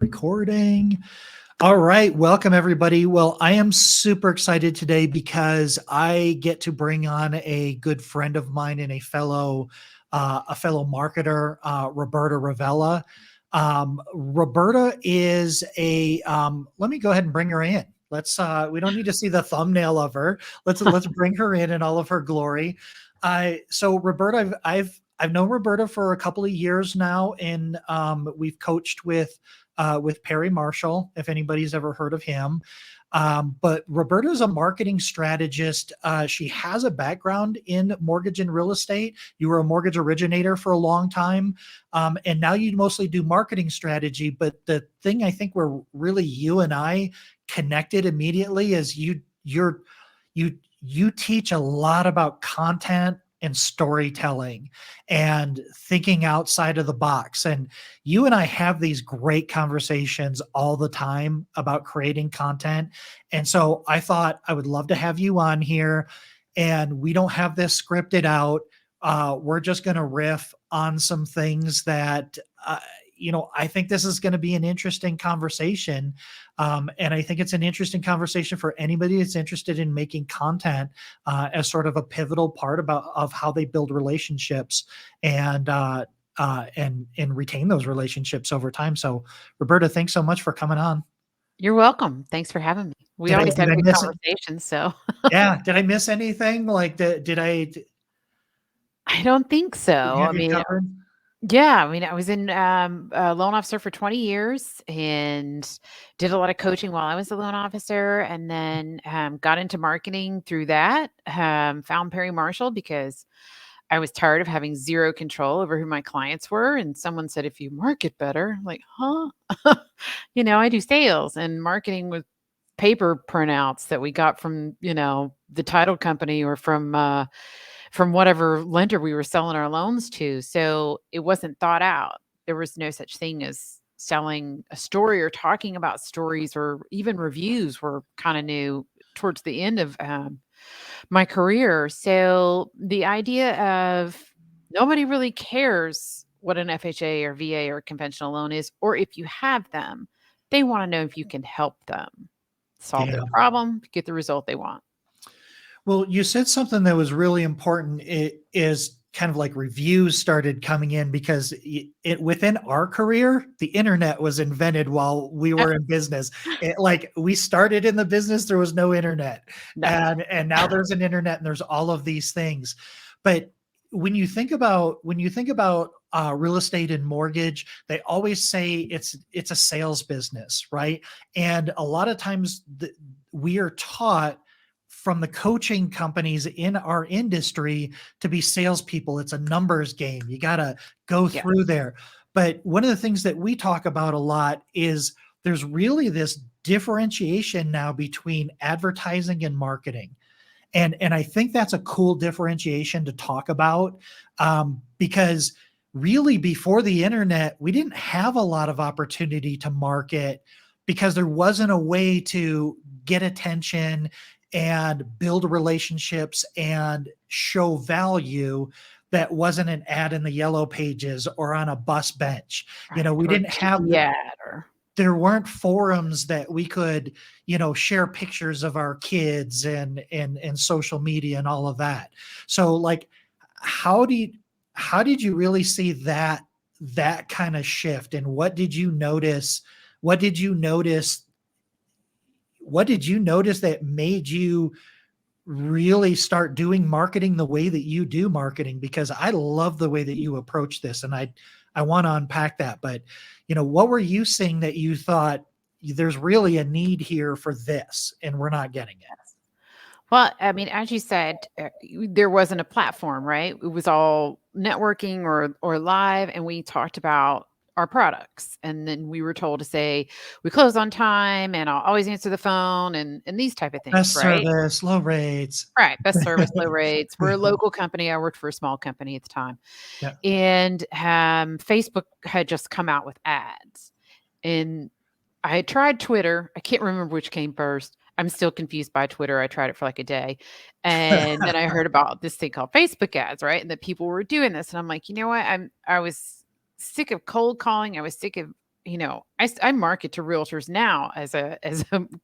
Recording. All right. Welcome, everybody. Well, I am super excited today because I get to bring on a good friend of mine and a fellow marketer, Roberta Ravella. Roberta is let me go ahead and bring her in. We don't need to see the thumbnail of her. Let's bring her in all of her glory. So Roberta, I've known Roberta for a couple of years now, and we've coached with Perry Marshall, if anybody's ever heard of him. But Roberta's a marketing strategist. She has a background in mortgage and real estate. You were a mortgage originator for a long time, and now you mostly do marketing strategy. But the thing I think where really you and I connected immediately is you teach a lot about content and storytelling and thinking outside of the box. And you and I have these great conversations all the time about creating content. And so I thought I would love to have you on here. And we don't have this scripted out. We're just going to riff on some things that, I think this is going to be an interesting conversation. And I think it's an interesting conversation for anybody that's interested in making content as sort of a pivotal part of how they build relationships and retain those relationships over time. So, Roberta, thanks so much for coming on. You're welcome. Thanks for having me. We Did I always did have I good miss it? conversations, so Yeah. Did I miss anything? Like, did I I don't think so. have you covered? I was in a loan officer for 20 years and did a lot of coaching while I was a loan officer, and then got into marketing through that. Found Perry Marshall because I was tired of having zero control over who my clients were. And someone said, if you market better, I'm like, huh? I do sales and marketing with paper printouts that we got from, the title company or from whatever lender we were selling our loans to. So it wasn't thought out. There was no such thing as selling a story or talking about stories, or even reviews were kind of new towards the end of my career. So the idea of nobody really cares what an FHA or VA or conventional loan is, or if you have them, they want to know if you can help them solve their Yeah. problem, get the result they want. Well, you said something that was really important. It is kind of like reviews started coming in because within our career, the internet was invented while we were in business. Like we started in the business, there was no internet, No. and now there's an internet and there's all of these things. But when you think about real estate and mortgage, they always say it's a sales business, right? And a lot of times we are taught from the coaching companies in our industry to be salespeople. It's a numbers game. You got to go Yeah. through there. But one of the things that we talk about a lot is there's really this differentiation now between advertising and marketing. And I think that's a cool differentiation to talk about, because really before the internet, we didn't have a lot of opportunity to market because there wasn't a way to get attention and build relationships and show value that wasn't an ad in the yellow pages or on a bus bench. Right. We Or didn't have TV ad or there weren't forums that we could, share pictures of our kids and social media and all of that. So like how do you how did you really see that kind of shift, and what did you notice? What did you notice? What did you notice that made you really start doing marketing the way that you do marketing? Because I love the way that you approach this, and I want to unpack that. But what were you seeing that you thought there's really a need here for this, and we're not getting it? well, as you said, there wasn't a platform, right? It was all networking or live, and we talked about our products, and then we were told to say we close on time, and I'll always answer the phone, and these type of things, Best right? service, low rates. Right, best service, low rates. We're a local company. I worked for a small company at the time, Yeah. and Facebook had just come out with ads, and I had tried Twitter. I can't remember which came first. I'm still confused by Twitter. I tried it for like a day. And then I heard about this thing called Facebook ads, right? And that people were doing this. And I'm like, you know what? I was sick of cold calling. I was sick of I market to realtors now as a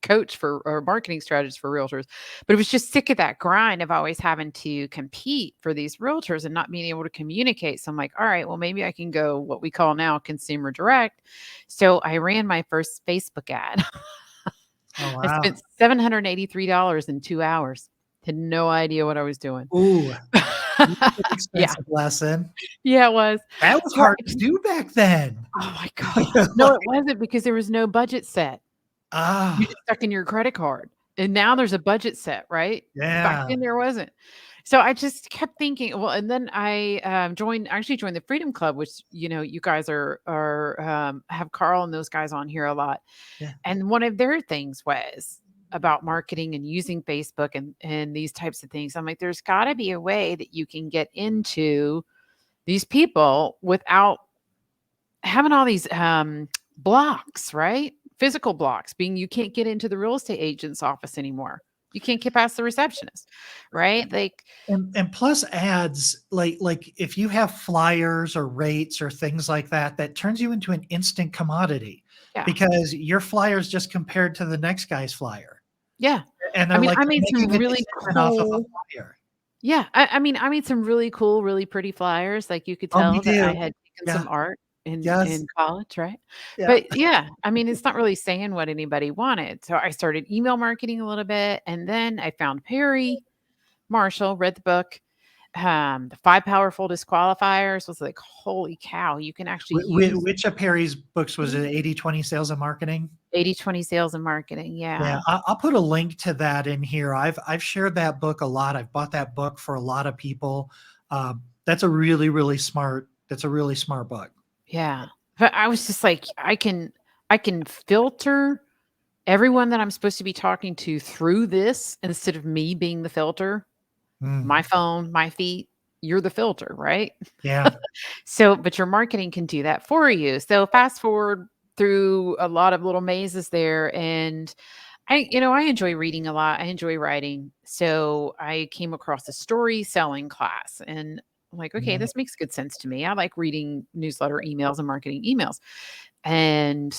coach for or marketing strategist for realtors, but it was just sick of that grind of always having to compete for these realtors and not being able to communicate. So I'm like, all right, well, maybe I can go what we call now consumer direct. So I ran my first Facebook ad. Oh, I wow. spent $783 in 2 hours. Had no idea what I was doing. Ooh, that's an Yeah. expensive lesson. Yeah, it was. That was So hard to do back then. oh my god. No, it wasn't because there was no budget set. You Ah, just stuck in your credit card, and now there's a budget set, right? Back yeah, then there wasn't. So I just kept thinking, well, and then I, actually joined the Freedom Club, which, you guys have Carl and those guys on here a lot. yeah. And one of their things was about marketing and using Facebook and these types of things. I'm like, there's gotta be a way that you can get into these people without having all these blocks, right? Physical blocks, being you can't get into the real estate agent's office anymore. You can't get past the receptionist, right? Like, And plus ads, like if you have flyers or rates or things like that, that turns you into an instant commodity yeah, because your flyer is just compared to the next guy's flyer. yeah. And I they're mean, like, I they're made some making a really decision off of a cool, flyer. yeah. I made some really cool, really pretty flyers. Like you could Oh, me tell that I too. had taken Yeah. some art Yes. in college, right? Yeah. But yeah, I mean, it's not really saying what anybody wanted. So I started email marketing a little bit, and then I found Perry Marshall, read the book. The 5 powerful disqualifiers was like, holy cow, you can actually use Which of Perry's books was it? 80/20 sales and marketing? 80/20 sales and marketing. Yeah, Yeah. I'll put a link to that in here. I've shared that book a lot. I've bought that book for a lot of people. That's a really, really smart. That's a really smart book. Yeah. But I was just like, I can filter everyone that I'm supposed to be talking to through this instead of me being the filter. Mm, My phone, my feet, you're the filter, right? yeah. So, but your marketing can do that for you. So fast forward through a lot of little mazes there, and I enjoy reading a lot. I enjoy writing. So I came across a story selling class, and I'm like, okay, Mhm. this makes good sense to me. I like reading newsletter emails and marketing emails. And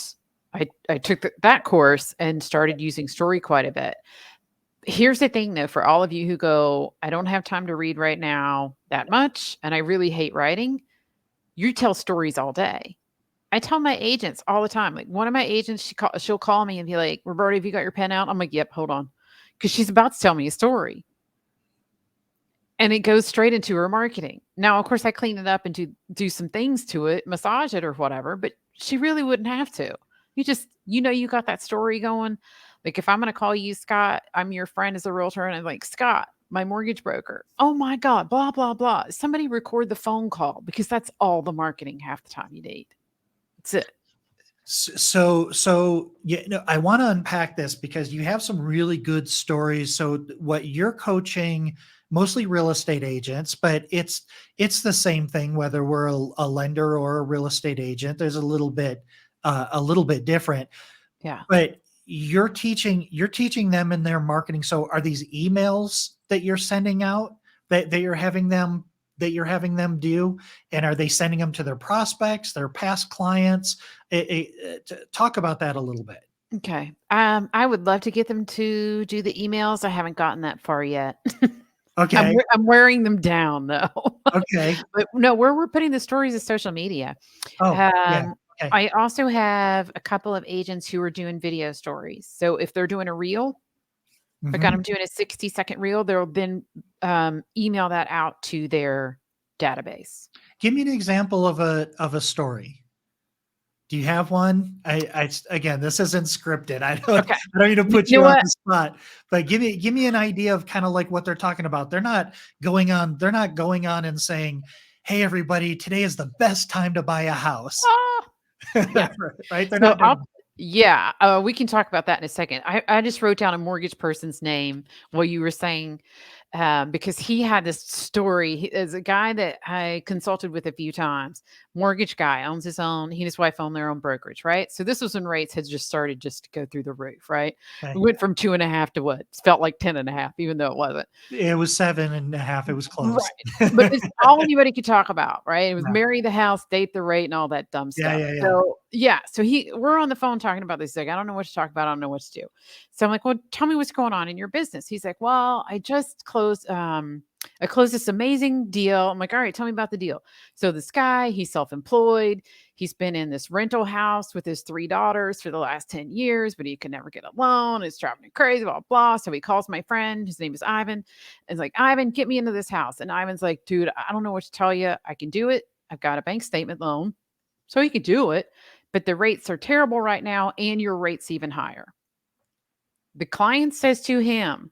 I took that course and started using story quite a bit. Here's the thing though, for all of you who go, I don't have time to read right now that much, and I really hate writing, you tell stories all day. I tell my agents all the time. Like one of my agents, she'll call me and be like, "Roberta, have you got your pen out?" I'm like, "Yep, hold on," because she's about to tell me a story, and it goes straight into her marketing. Now, of course, I clean it up and do some things to it, massage it or whatever, but she really wouldn't have to. You got that story going. Like if I'm going to call you Scott, I'm your friend as a realtor, and I'm like, Scott, my mortgage broker. Oh my God, blah blah blah. Somebody record the phone call because that's all the marketing half the time you need. That's it. So I want to unpack this because you have some really good stories. So what you're coaching, mostly real estate agents, but it's the same thing whether we're a lender or a real estate agent. There's a little bit different. Yeah. But you're teaching them in their marketing. So are these emails that you're sending out that you're having them do? And are they sending them to their prospects, their past clients? Talk about that a little bit. Okay. I would love to get them to do the emails. I haven't gotten that far yet. Okay. I'm wearing them down though. Okay. But no, where we're putting the stories is social media. Oh, yeah. Um, Okay. I also have a couple of agents who are doing video stories. So if they're doing a reel, if I got Mhm. them doing a 60-second reel, they'll then email that out to their database. Give me an example of a story. Do you have one? Again, this isn't scripted. Okay. I don't need to You put know you on what? the spot, but give me an idea of kind of like what they're talking about. They're not going on and saying, "Hey, everybody, today is the best time to buy a house." Ah, yeah. Right? They're So not doing. yeah, we can talk about that in a second. I just wrote down a mortgage person's name while you were saying, because he had this story. There's a guy that I consulted with a few times, mortgage guy, owns his own, he and his wife own their own brokerage, right? So this was when rates had just started just to go through the roof, right? We Okay. went from 2.5 to what? It felt like 10.5, even though it wasn't. It was 7.5. It was Right. close. But it's all anybody could talk about, right? It was Yeah. marry the house, date the rate, and all that dumb Yeah, stuff. yeah, yeah. So yeah, so we're on the phone talking about this. He's like, I don't know what to talk about. I don't know what to do. So I'm like, well, tell me what's going on in your business. He's like, well, I closed this amazing deal. I'm like, all right, tell me about the deal. So this guy, he's self-employed. He's been in this rental house with his 3 daughters for the last 10 years, but he could never get a loan. It's driving him crazy, blah, blah. So he calls my friend. His name is Ivan. And he's like, Ivan, get me into this house. And Ivan's like, dude, I don't know what to tell you. I can do it. I've got a bank statement loan. So he could do it. But the rates are terrible right now. And your rate's even higher. The client says to him,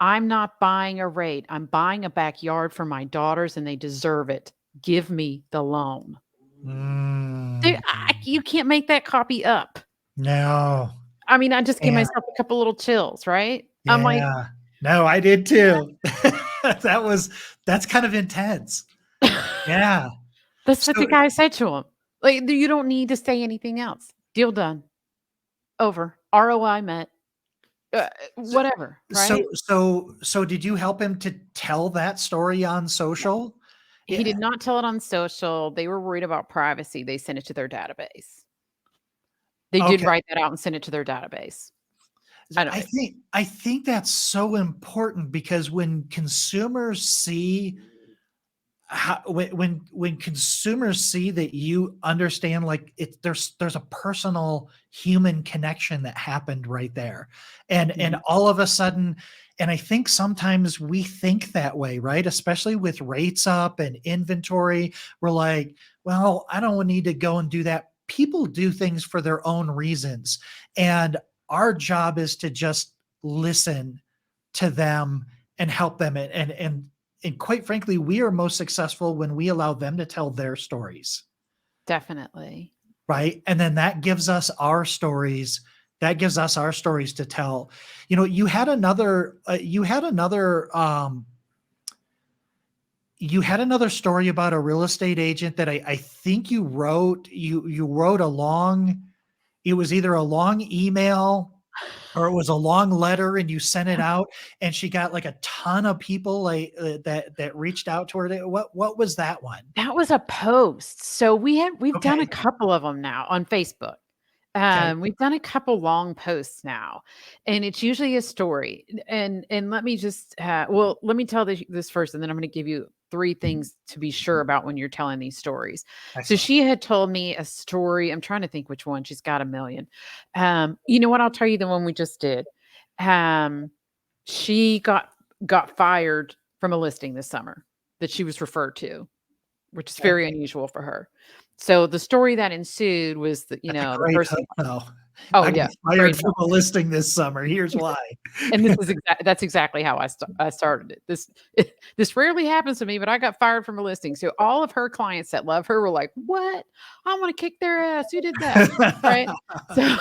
I'm not buying a rate. I'm buying a backyard for my daughters and they deserve it. Give me the loan. Mm. You can't make that copy up. No. I mean, I just gave Yeah. myself a couple little chills, right? I'm like, Yeah. No, I did too. That's kind of intense. Yeah. that's what the So guy said to him. Like, you don't need to say anything else. Deal done. Over. ROI met. Whatever, right? so did you help him to tell that story on social? He Yeah. did not tell it on social. They were worried about privacy. They sent it to their database. They did Okay. write that out and send it to their database. I don't I think that's so important because when consumers see how when consumers see that you understand like there's a personal human connection that happened right there and Mhm. all of a sudden and I think sometimes we think that way, right? Especially with rates up and inventory, we're like, well, I don't need to go and do that. People do things for their own reasons, and our job is to just listen to them and help them and quite frankly, we are most successful when we allow them to tell their stories, Definitely. right? And then that gives us our stories. That gives us our stories to tell. You know, you had another story about a real estate agent that I think you wrote. You wrote a long. It was either a long email or it was a long letter and you sent it out and she got like a ton of people like that reached out to her. What was that one? That was a post. So we've done a Okay. couple of them now on Facebook. Okay. We've done a couple long posts now, and it's usually a story. And let me just let me tell this first, and then I'm going to give you 3 things to be sure about when you're telling these stories. So Excellent. she had told me a story. I'm trying to think which one. She's got a million. You know what? I'll tell you the one we just did. Um, she got fired from a listing this summer that she was referred to, which is Okay. very unusual for her. So the story that ensued was that, That's a the great hook person. though. Oh, I yeah, got fired great from help. a listing this summer. Here's why. And that's exactly how I started it. This rarely happens to me, but I got fired from a listing. So all of her clients that love her were like, "What? I wanna kick their ass. Who did that?" Right? So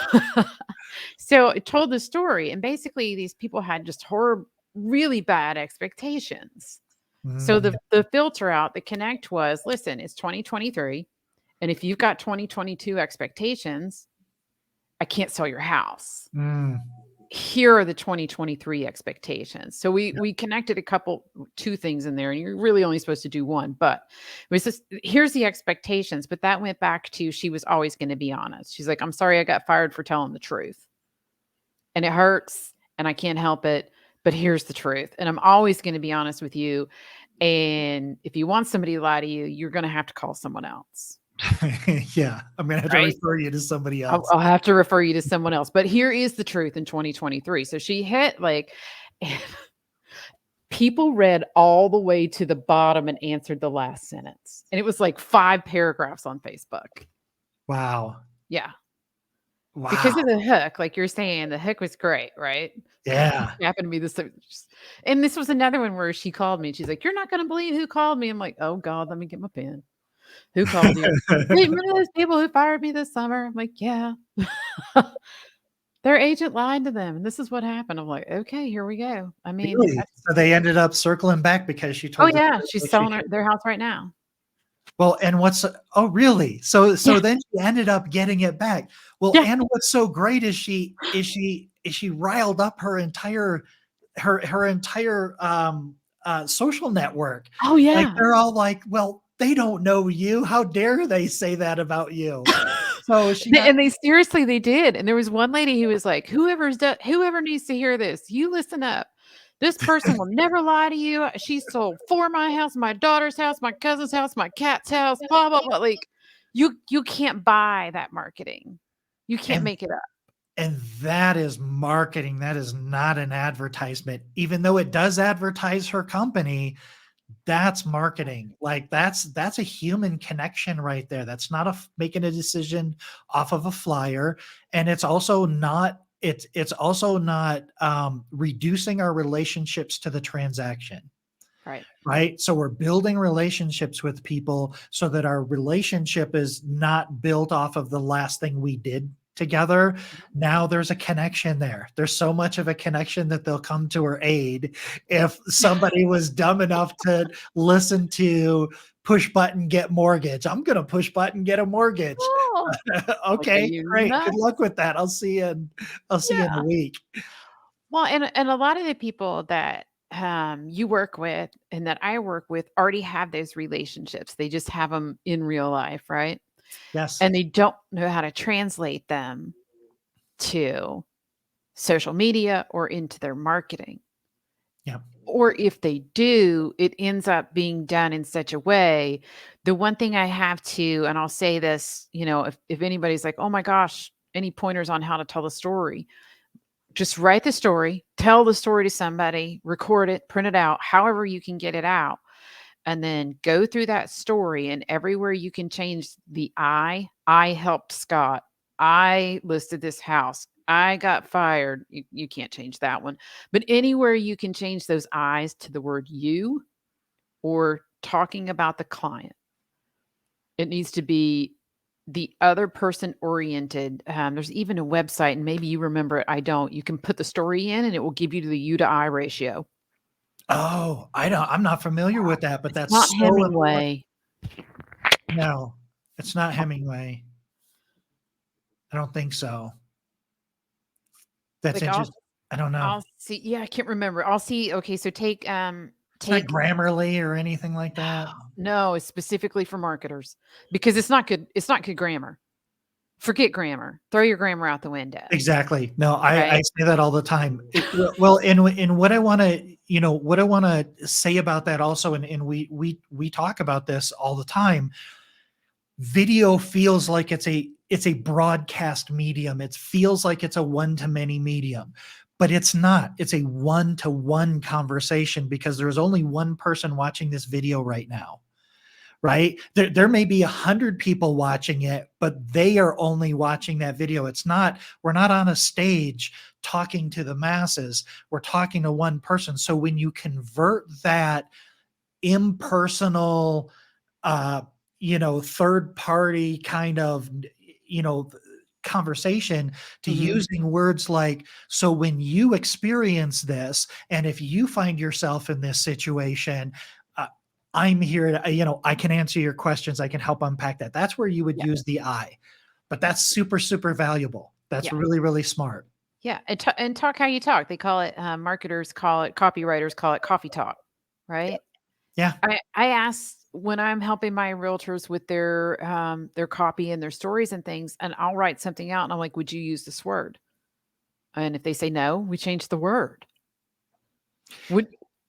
so it told the story, and basically these people had just really bad expectations. So Mm, the filter out, the connect was, listen, it's 2023. And if you've got 2022 expectations, I can't sell your house. mm, Here are the 2023 expectations. So we connected 2 things in there, and you're really only supposed to do one, but it was just, here's the expectations. But that went back to, she was always going to be honest. She's like, I'm sorry I got fired for telling the truth. And it hurts and I can't help it, but here's the truth. And I'm always going to be honest with you. And if you want somebody to lie to you, you're going to have to call someone else. yeah, I'm gonna have to Right? refer you to somebody I'll, else. I'll have to refer you to someone else. But here is the truth in 2023. So she hit like, people read all the way to the bottom and answered the last sentence. And it was like 5 paragraphs on Facebook. Wow. Yeah. Wow. Because of the hook, like you're saying, the hook was great, right? Yeah. Happened to be this, and this was another one where she called me and she's like, "You're not gonna believe who called me." I'm like, "Oh God, let me get my pen. Who called you?" "Hey, remember those people who fired me this summer?" I'm like, "Yeah." Their agent lied to them, and this is what happened. I'm like, "Okay, here we go." I mean, Really? So they ended up circling back because she oh told the yeah, truth she's like she selling should. their house right now. Well, and what's oh, really? So Yeah. then she ended up getting it back. Well, Yeah. and what's so great is she riled up her entire social network. Oh, Like yeah. they're all like, well, they don't know you. How dare they say that about you? So she got And they seriously, they did, and there was one lady who was like, "Whoever needs to hear this, you listen up. This person will never lie to you. She sold 4 my house, my daughter's house, my cousin's house, my cat's house, blah, blah, blah." Like, you can't buy that marketing. You can't and make it up. and that is marketing. That is not an advertisement. Even though it does advertise her company, that's marketing. Like that's a human connection right there. That's not making a decision off of a flyer, and it's also not reducing our relationships to the transaction. Right. Right? So we're building relationships with people so that our relationship is not built off of the last thing we did together. Mhm. Now there's a connection there. There's so much of a connection that they'll come to her aid if somebody was dumb enough to listen to push button get mortgage. I'm going to push button get a mortgage. Oh, look at Okay, you, great. Good nuts. luck with that. I'll see you in a Yeah. week. Well, and a lot of the people that, you work with and that I work with already have those relationships. They just have them in real life, right? Yes. And they don't know how to translate them to social media or into their marketing. Yeah. Or if they do, it ends up being done in such a way. The one thing I have to, and I'll say this, if anybody's like, oh my gosh, any pointers on how to tell the story, just write the story, tell the story to somebody, record it, print it out, however you can get it out, and then go through that story. And everywhere you can change the I helped Scott. I listed this house. I got fired. You can't change that one. But anywhere you can change those I's to the word you or talking about the client, it needs to be the other person oriented. There's even a website, and maybe you remember it. I don't. You can put the story in, and it will give you the U to I ratio. Oh, I'm not familiar with that, but It's that's not so important. Hemingway. No, it's not Hemingway. I don't think so. That's Like I'll interesting. I don't know. I'll see. Yeah, I can't remember. I'll see. Okay, so It's not take Grammarly or anything like that. no, it's specifically for marketers because it's not good grammar. Forget grammar. Throw your grammar out the window. Exactly. No, I Right? say that all the time. Well, in what I want to, what I want to say about that also, and we talk about this all the time. Video feels like it's a broadcast medium. It feels like it's a one-to-many medium, but it's not. It's a one-to-one conversation because there's only one person watching this video right now, right? There may be 100 people watching it, but they are only watching that video. We're not on a stage talking to the masses. We're talking to one person. So when you convert that impersonal, uh, third party kind of, you know, conversation to Mhm. using words like, so when you experience this, and if you find yourself in this situation, uh, I'm here to, I can answer your questions. I can help unpack that. That's where you would Yeah. use the I, but that's super, super valuable. That's Yeah. really, really smart. Yeah. And talk how you talk. They call it marketers call it copywriters call it coffee talk, right? Yeah. I ask when I'm helping my realtors with their copy and their stories and things, and I'll write something out and I'm like, would you use this word? And if they say no, we change the word. Would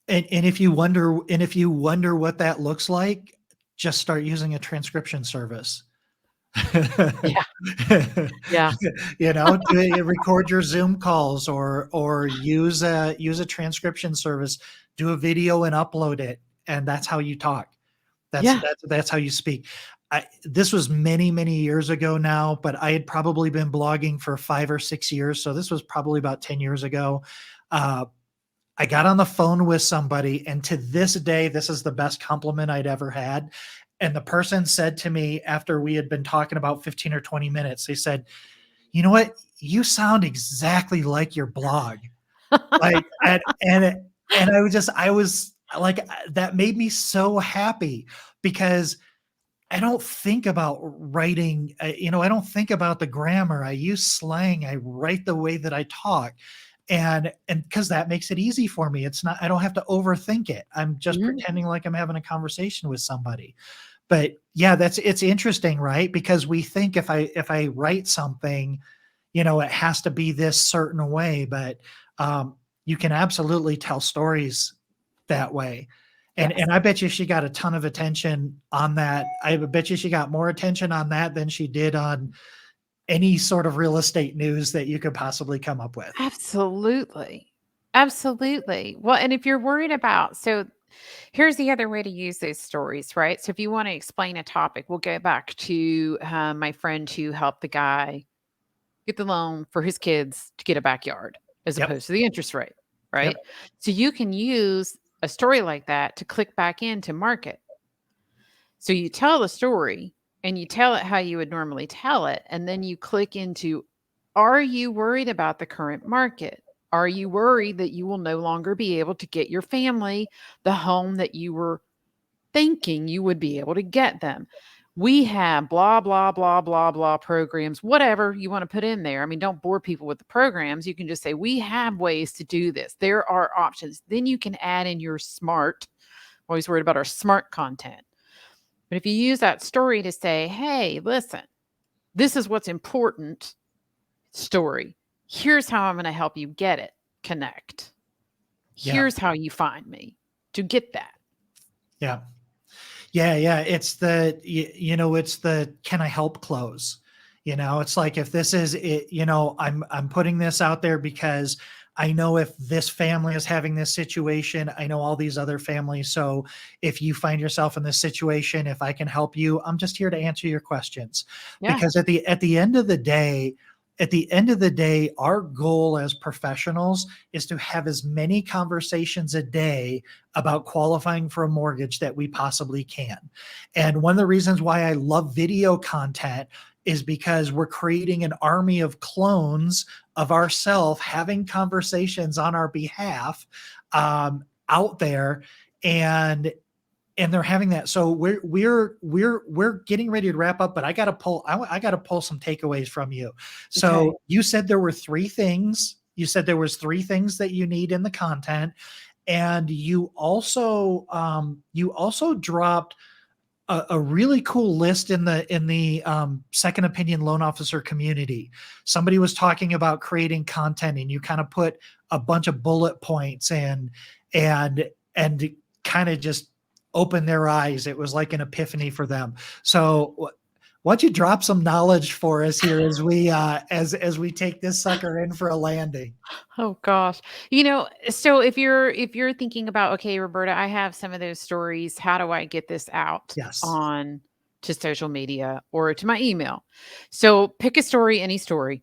And if you wonder what that looks like, just start using a transcription service. yeah, yeah, Record your Zoom calls or use a transcription service, do a video and upload it, and that's how you talk. That's yeah. that's that's how you speak. This was many, many years ago now, but I had probably been blogging for 5 or 6 years, so this was probably about 10 years ago. Uh, I got on the phone with somebody, and to this day, this is the best compliment I'd ever had. And the person said to me after we had been talking about 15 or 20 minutes, they said, "You know what? You sound exactly like your blog." Like, and I was like, that made me so happy because I don't think about writing, I don't think about the grammar. I use slang. I write the way that I talk. And because that makes it easy for me. It's not, I don't have to overthink it. I'm just Mhm. pretending like I'm having a conversation with somebody. But yeah, it's interesting, right? Because we think if I write something, it has to be this certain way, but um, you can absolutely tell stories that way. And Yes. I bet you she got a ton of attention on that. I bet you she got more attention on that than she did on any sort of real estate news that you could possibly come up with. Absolutely. Absolutely. Well, and if you're worried about so here's the other way to use those stories, right? So if you want to explain a topic, we'll go back to my friend who helped the guy get the loan for his kids to get a backyard as Yep. opposed to the interest rate, right? Yep. So you can use a story like that to click back into market. So you tell the story and you tell it how you would normally tell it. And then you click into, are you worried about the current market? Are you worried that you will no longer be able to get your family the home that you were thinking you would be able to get them? We have blah, blah, blah, blah, blah programs, whatever you want to put in there. I mean, don't bore people with the programs. You can just say, we have ways to do this. There are options. Then you can add in your smart, always worried about our smart content. But if you use that story to say, hey, listen, this is what's important story. Here's how I'm going to help you get it. Connect. Yeah. Here's how you find me to get that. Yeah. Yeah, yeah, it's the "Can I help?" close. It's like if this is it, I'm putting this out there because I know if this family is having this situation, I know all these other families. So if you find yourself in this situation, if I can help you, I'm just here to answer your questions. Yeah. Because at the end of the day, our goal as professionals is to have as many conversations a day about qualifying for a mortgage that we possibly can. And one of the reasons why I love video content is because we're creating an army of clones of ourselves having conversations on our behalf out there. And they're having that. So we're getting ready to wrap up, but I got to pull some takeaways from you. Okay. So you said there were three things. You said there was three things that you need in the content, and you also dropped a really cool list in the second opinion loan officer community. Somebody was talking about creating content, and you kind of put a bunch of bullet points and kind of just opened their eyes. It was like an epiphany for them. So why don't you drop some knowledge for us here as we take this sucker in for a landing? Oh gosh. So if you're thinking about, okay, Roberta, I have some of those stories. How do I get this out Yes. on to social media or to my email? So pick a story, any story.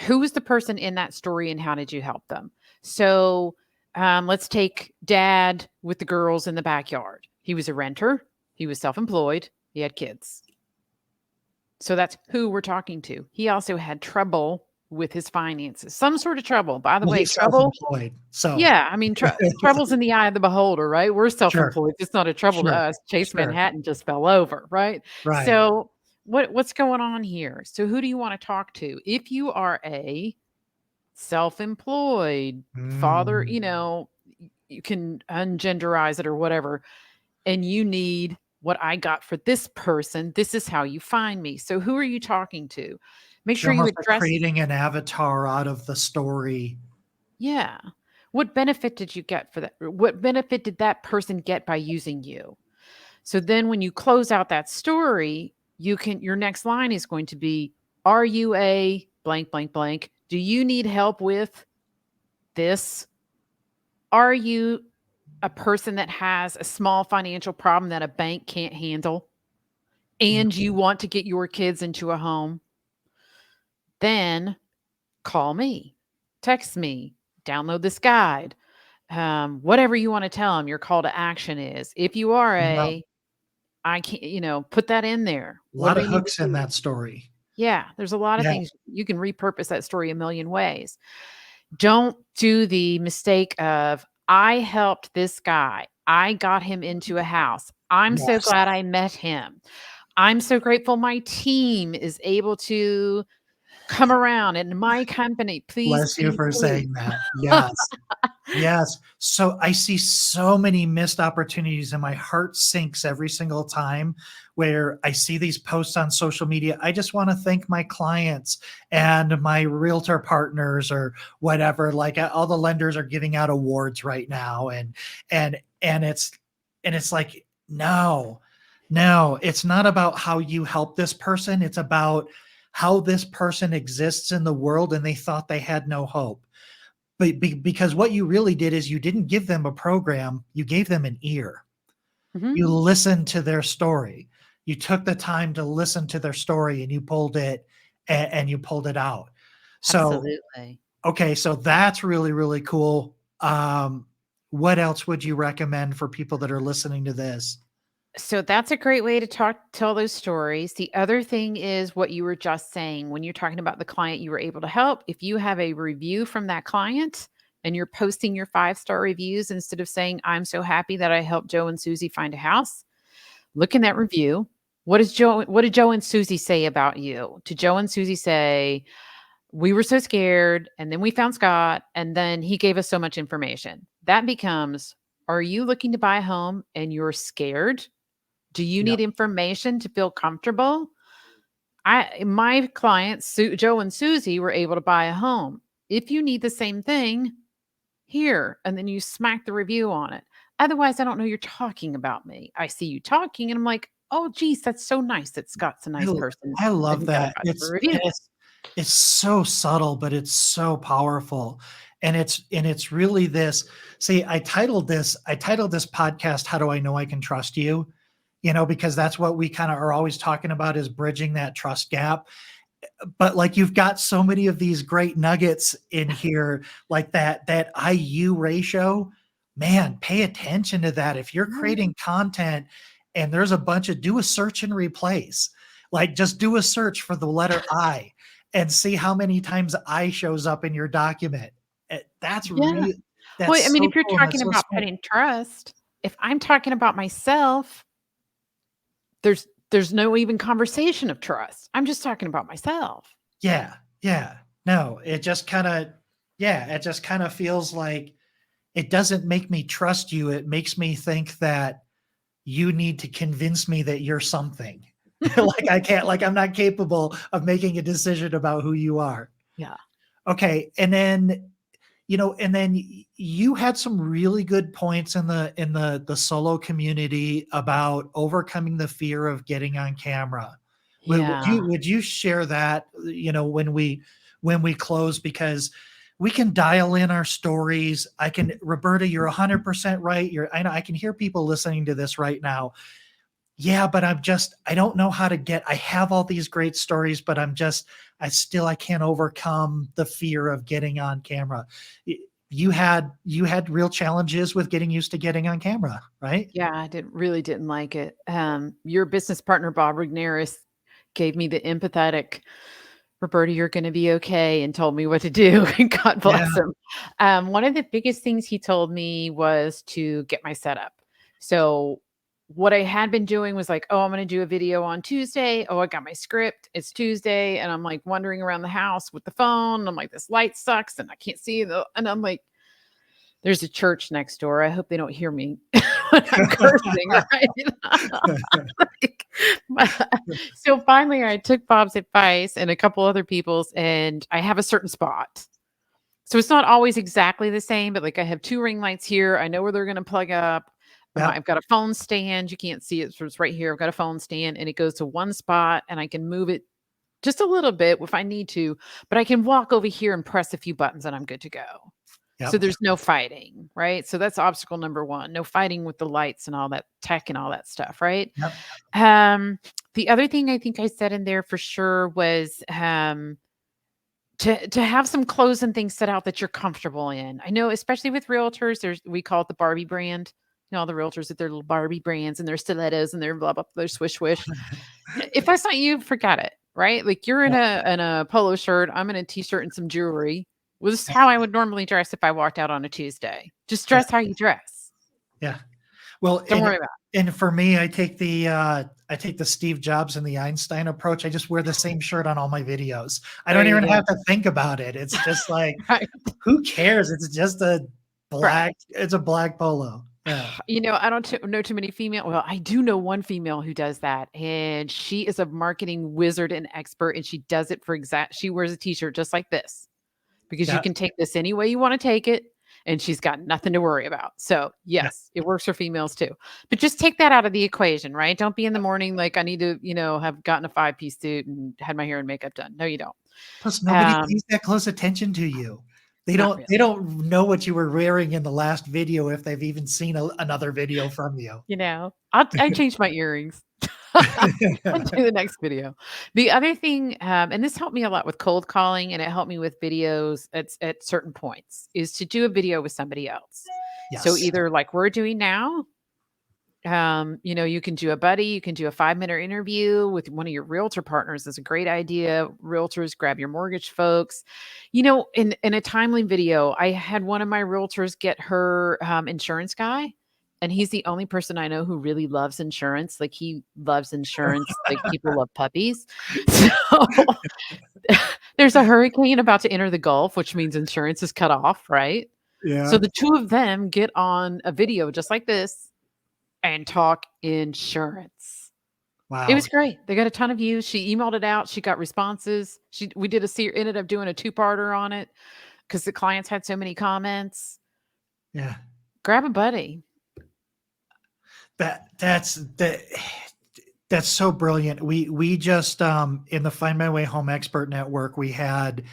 Who was the person in that story and how did you help them? So let's take dad with the girls in the backyard. He was a renter, he was self employed, he had kids. So that's who we're talking to. He also had trouble with his finances, some sort of trouble. By the Well, way, he's trouble, self-employed, so yeah, I mean, trouble's in the eye of the beholder, right? We're sure, self-employed. It's not a trouble to sure, us. Chase sure. Manhattan just fell over, right? Right. So what's going on here? So who do you want to talk to? If you are a self-employed father, Mm, you can ungenderize it or whatever, and you need what I got for this person, this is how you find me. So who are you talking to? Make so sure you almost like address, creating an avatar out of the story. yeah. What benefit did you get for that? What benefit did that person get by using you? So then when you close out that story, your next line is going to be, are you a blank, blank, blank? Do you need help with this? Are you a person that has a small financial problem that a bank can't handle Mm, and you want to get your kids into a home? Then call me, text me, download this guide, whatever you want to tell them your call to action is. If you are yeah, I can't, put that in there. a What lot do of they need to hooks in do? that story. Yeah, there's a lot of Yeah, things you can repurpose that story a million ways. Don't do the mistake of, I helped this guy. I got him into a house. I'm so yes, glad I met him. I'm so grateful my team is able to come around in my company. Please, Bless you please, for please. saying that. Yes. Yes. So I see so many missed opportunities and my heart sinks every single time where I see these posts on social media. I just want to thank my clients and my realtor partners or whatever. Like all the lenders are giving out awards right now and it's like no. No, it's not about how you help this person. It's about how this person exists in the world and they thought they had no hope. But because what you really did is you didn't give them a program, you gave them an ear. Mhm. You listened to their story. You took the time to listen to their story and you pulled it and you pulled it out. So, Absolutely. okay, so that's really, really cool. What else would you recommend for people that are listening to this? So that's a great way to tell those stories. The other thing is what you were just saying when you're talking about the client you were able to help. If you have a review from that client and you're posting your 5-star reviews instead of saying, I'm so happy that I helped Joe and Susie find a house, look in that review. What did Joe and Susie say about you? Did Joe and Susie say, we were so scared and then we found Scott and then he gave us so much information? That becomes, are you looking to buy a home and you're scared? Do you Yep. need information to feel comfortable? My clients, Joe and Susie, were able to buy a home. If you need the same thing, here, and then you smack the review on it. Otherwise, I don't know you're talking about me. I see you talking, and I'm like, oh, geez, that's so nice that Scott's a I nice l person. I And love he got a that. 5-star review. It's so subtle, but it's so powerful. And it's really this. See, I titled this podcast, How Do I Know I Can Trust You? Because that's what we kind of are always talking about is bridging that trust gap. But like you've got so many of these great nuggets in here, like that IU ratio. Man, pay attention to that. If you're Yeah. creating content and there's a bunch of do a search and replace, like just do a search for the letter I and see how many times I shows up in your document. That's Yeah. real. Well, I That's mean, so if you're cool and that's talking so about smart. putting trust, if I'm talking about myself, there's no even conversation of trust. I'm just talking about myself. Yeah, yeah. No, it just kind of feels like it doesn't make me trust you. It makes me think that you need to convince me that you're something. Like I can't, like I'm not capable of making a decision about who you are. Yeah. Okay. And then you had some really good points in the solo community about overcoming the fear of getting on camera. Would Yeah. you share that, when we close, because we can dial in our stories. I can Roberta, you're 100% right. I know I can hear people listening to this right now. Yeah, but I don't know how to I have all these great stories, but I can't overcome the fear of getting on camera. You had real challenges with getting used to getting on camera, right? Yeah, I didn't like it. Your business partner, Bob Rigneris, gave me the empathetic, Roberta, you're going to be okay, and told me what to do. And God Yeah. bless him. One of the biggest things he told me was to get my setup. So, what I had been doing was like, oh, I'm going to do a video on Tuesday. Oh, I got my script. It's Tuesday. And I'm like wandering around the house with the phone. And I'm like, this light sucks and I can't see. And I'm like, there's a church next door. I hope they don't hear me when I'm cursing, right? Like, so finally, I took Bob's advice and a couple other people's, and I have a certain spot. So it's not always exactly the same, but like I have 2 ring lights here. I know where they're going to plug up. Yep. I've got a phone stand. You can't see it, so it's right here. I've got a phone stand, and it goes to one spot, and I can move it just a little bit if I need to, but I can walk over here and press a few buttons, and I'm good to go. So Yep. there's no fighting, right? So that's obstacle number 1. No fighting with the lights and all that tech and all that stuff, right? Yep. Um, the other thing I think I said in there for sure was to have some clothes and things set out that you're comfortable in. I know, especially with realtors, we call it the Barbie brand. You know, all the realtors with their little Barbie brands and their stilettos and their blah blah, their swish swish. If that's not you, forget it, right? Like you're in Yep. a polo shirt, I'm in a t-shirt and some jewelry. Well, this is Yep. how I would normally dress if I walked out on a Tuesday. Just Yeah. dress how you dress. Yeah. Well, Don't worry about it. and for me, I take the Steve Jobs and the Einstein approach. I just wear the same shirt on all my videos. I There don't you even go. have to think about it. It's just like, Right. who cares? Right. It's a black polo. Yeah. I don't know too many female well, I do know one female who does that, and she is a marketing wizard and expert, and she does it for exact she wears a t-shirt just like this, because you Yeah. can take this any way you wanna take it, and she's got nothing to worry about. So, Yeah. yes, it works for females too. But just take that out of the equation, right? Don't be in the morning like, I need to, have gotten a five-piece suit and had my hair and makeup done. No, you don't. Plus, nobody Um, pays that close attention to you. Not really. They don't know what you were wearing in the last video if they've even seen another video from you. I changed my earrings. I'll do the next video. The other thing, and this helped me a lot with cold calling, and it helped me with videos at certain points, is to do a video with somebody else. So Yes. either like we're doing now, you can do a buddy, you can do a 5-minute interview with one of your realtor partners. Is a great idea. Realtors, grab your mortgage folks. In a timely video, I had one of my realtors get her insurance guy, and he's the only person I know who really loves insurance. Like he loves insurance, like people love puppies. So there's a hurricane about to enter the Gulf, which means insurance is cut off, right? So Yeah. the two of them get on a video just like this and talk insurance. It Wow. was great. They got a ton of views. She emailed it out. She got responses. We did ended up doing a two-parter on it because the clients had so many comments. Yeah. Grab a buddy. That that's that that's so brilliant. We just in the Find My Way Home Expert Network, we did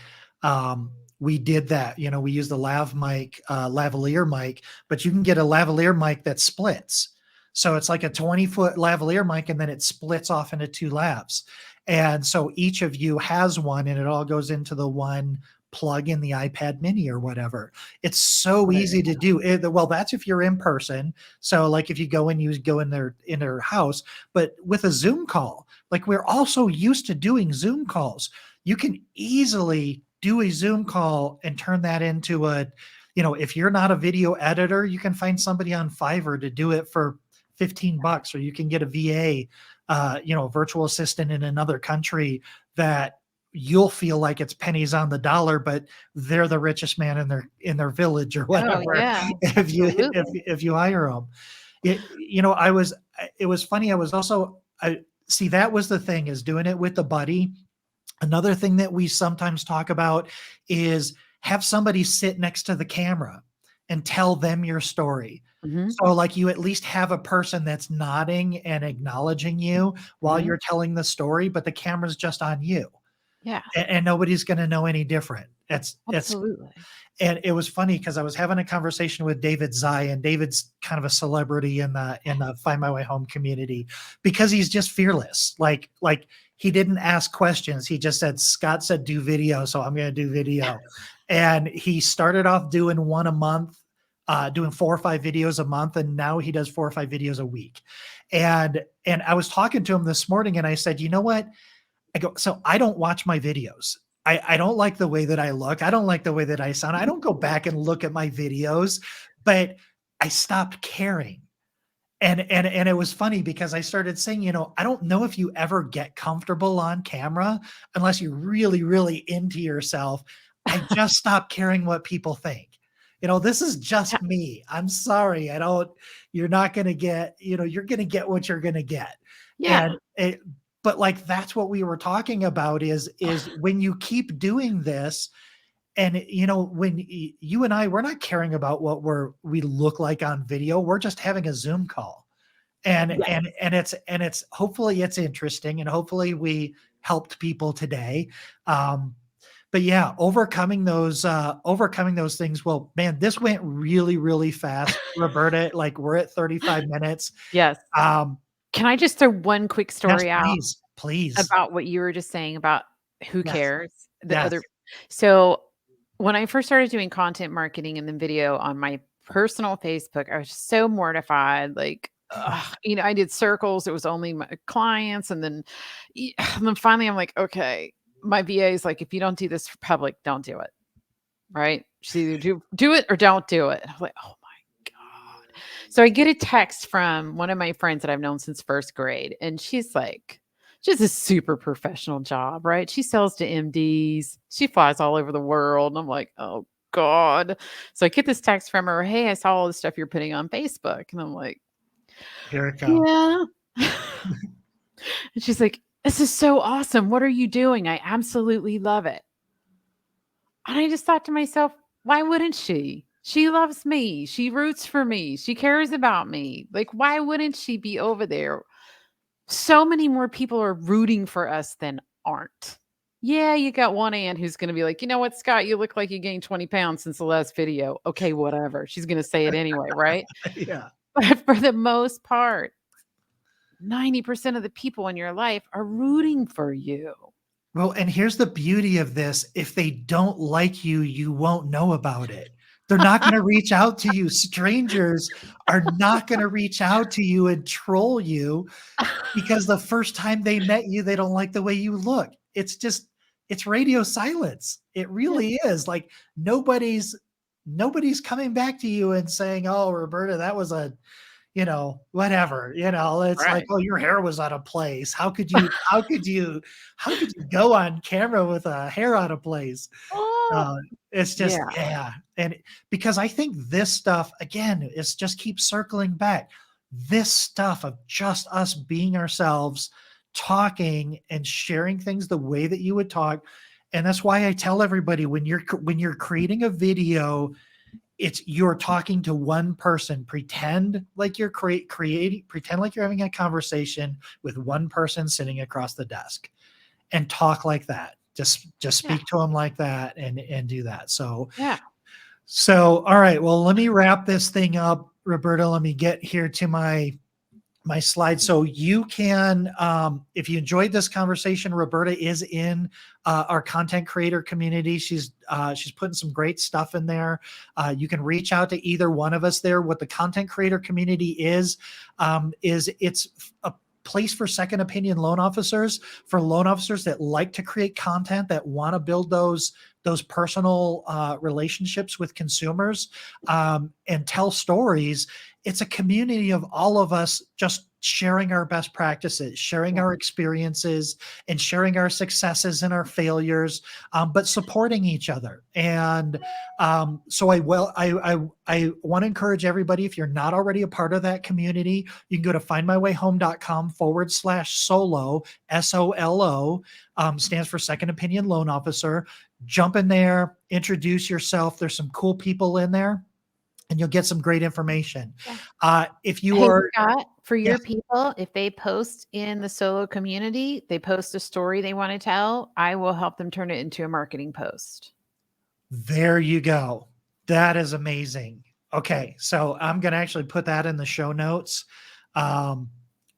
that. We used the lavalier mic, but you can get a lavalier mic that splits. So it's like a 20-foot lavalier mic, and then it splits off into two lavs. And so each of you has one, and it all goes into the one plug in the iPad mini or whatever. It's so There you easy to go. do. Well, that's if you're in person. So like if you go in their house, but with a Zoom call, like we're also used to doing Zoom calls. You can easily do a Zoom call and turn that into if you're not a video editor, you can find somebody on Fiverr to do it for $15, or you can get a VA, virtual assistant in another country that you'll feel like it's pennies on the dollar, but they're the richest man in their village or Oh, whatever. yeah. Absolutely. If you hire them, it was funny. I was also, I see, that was the thing, is doing it with the buddy. Another thing that we sometimes talk about is have somebody sit next to the camera and tell them your story. Mhm. So like you at least have a person that's nodding and acknowledging you while Mhm. you're telling the story, but the camera's just on you, Yeah. and nobody's going to know any different. It's Absolutely. And it was funny because I was having a conversation with David Zai, and David's kind of a celebrity in the Find My Way Home community because he's just fearless. Like he didn't ask questions. He just said, Scott said do video, so I'm going to do video. And he started off doing one a month, doing 4 or 5 videos a month, and now he does 4 or 5 videos a week. And I was talking to him this morning, and I said, you know what? I go, so I don't watch my videos. I don't like the way that I look. I don't like the way that I sound. I don't go back and look at my videos, but I stopped caring. And it was funny because I started saying, I don't know if you ever get comfortable on camera unless you're really, really into yourself. I just stopped caring what people think. This is Yeah. just me. I'm sorry. You're not going to get, you're going to get what you're going to get. And Yeah. but like, that's what we were talking about is when you keep doing this, and when you and I, we're not caring about what we look like on video. We're just having a Zoom call, and Yeah. it's hopefully it's interesting, and hopefully we helped people today. But yeah, overcoming those things. Well, man, this went really, really fast, Roberta. Like, we're at 35 minutes. Yes. Um, Can I just throw one quick yes, story out please. about what you were just saying about who Yes, cares? The yes. other So, when I first started doing content marketing and then video on my personal Facebook, I was so mortified, like, ugh, I did circles, it was only my clients, and then and then finally I'm like, "Okay." My VA is like, "If you don't do this for public, don't do it." Right? She's either do it or don't do it. And I'm like, "Oh my god." So I get a text from one of my friends that I've known since first grade, and she's like, she has a super professional job, right? She sells to MDs, she flies all over the world. And I'm like, oh God. So I get this text from her, hey, I saw all the stuff you're putting on Facebook. And I'm like, Here it comes. yeah. And she's like, this is so awesome. What are you doing? I absolutely love it. And I just thought to myself, why wouldn't she? She loves me. She roots for me. She cares about me. Like, why wouldn't she be over there? So many more people are rooting for us than aren't. Yeah, you got one aunt who's going to be like, you know what, Scott, you look like you gained 20 pounds since the last video. Okay, whatever. She's going to say it anyway, right? Yeah. But for the most part, 90% of the people in your life are rooting for you. Well, and here's the beauty of this. If they don't like you, you won't know about it. They're not going to reach out to you. Strangers are not going to reach out to you and troll you because the first time they met you, they don't like the way you look. It's radio silence. It Yeah, really is. Like nobody's coming back to you and saying, "Oh, Roberta, that was a whatever, it's like, right. "Oh, your hair was out of place. How could you go on camera with a hair out of place?" Oh, Uh, it's just yeah. yeah, and because I think this stuff, again, is just keep circling back. This stuff of just us being ourselves, talking and sharing things the way that you would talk, and that's why I tell everybody when you're creating a video, you're talking to one person. Pretend like you're creating, pretend like you're having a conversation with one person sitting across the desk, and talk like that. Just Yeah. speak to them like that, and do that. Yeah. So all right, well, let me wrap this thing up, Roberta. Let me get here to my slide. So you can, if you enjoyed this conversation, Roberta is in our content creator community. She's putting some great stuff in there. You can reach out to either one of us there. What the content creator community is it's a place for second opinion loan officers, for loan officers that like to create content, that want to build those personal relationships with consumers, and tell stories. It's a community of all of us just sharing our best practices, sharing Yeah. our experiences, and sharing our successes and our failures, but supporting each other. And so I want to encourage everybody, if you're not already a part of that community, you can go to findmywayhome.com/solo, SOLO, stands for Second Opinion Loan Officer. Jump in there, introduce yourself. There's some cool people in there, and you'll get some great information. Yeah. If you Hey, are, Scott, for yeah, your people, if they post in the solo community, they post a story they want to tell, I will help them turn it into a marketing post. there you go. That is amazing. Okay, so I'm going to actually put that in the show notes. Um,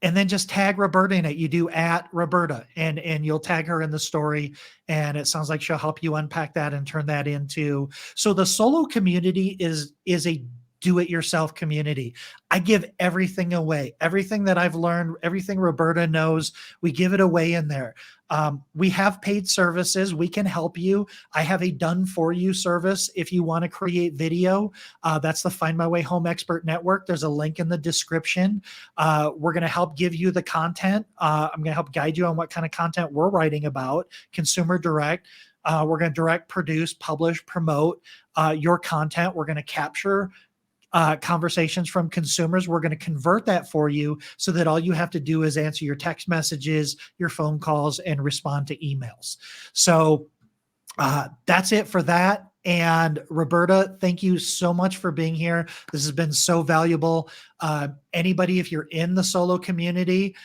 and then just tag Roberta in it. You do at Roberta, and you'll tag her in the story. And it sounds like she'll help you unpack that and turn that into. So the solo community is a do it yourself community. I give everything away, everything that I've learned, everything Roberta knows. We give it away in there. We have paid services. We can help you. I have a done for you service if you want to create video. That's the Find My Way Home Expert Network. There's a link in the description. We're going to help give you the content. I'm going to help guide you on what kind of content we're writing about, consumer direct. We're going to direct, produce, publish, promote your content. We're going to capture conversations from consumers. We're going to convert that for you so that all you have to do is answer your text messages, your phone calls, and respond to emails. So that's it for that. And Roberta, thank you so much for being here. This has been so valuable. Anybody, if you're in the solo community,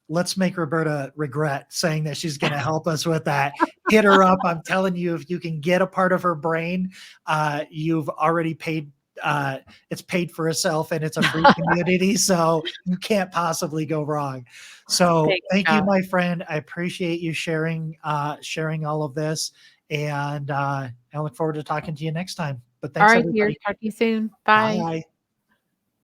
let's make Roberta regret saying that she's going to help us with that. Hit her up. I'm telling you, if you can get a part of her brain, you've already paid. It's paid for itself, and it's a free community, so you can't possibly go wrong. So Thanks, thank you, Scott. my friend. I appreciate you sharing all of this, and I look forward to talking to you next time. But All thanks, right, dear. everybody. Talk to you soon. Bye. Bye.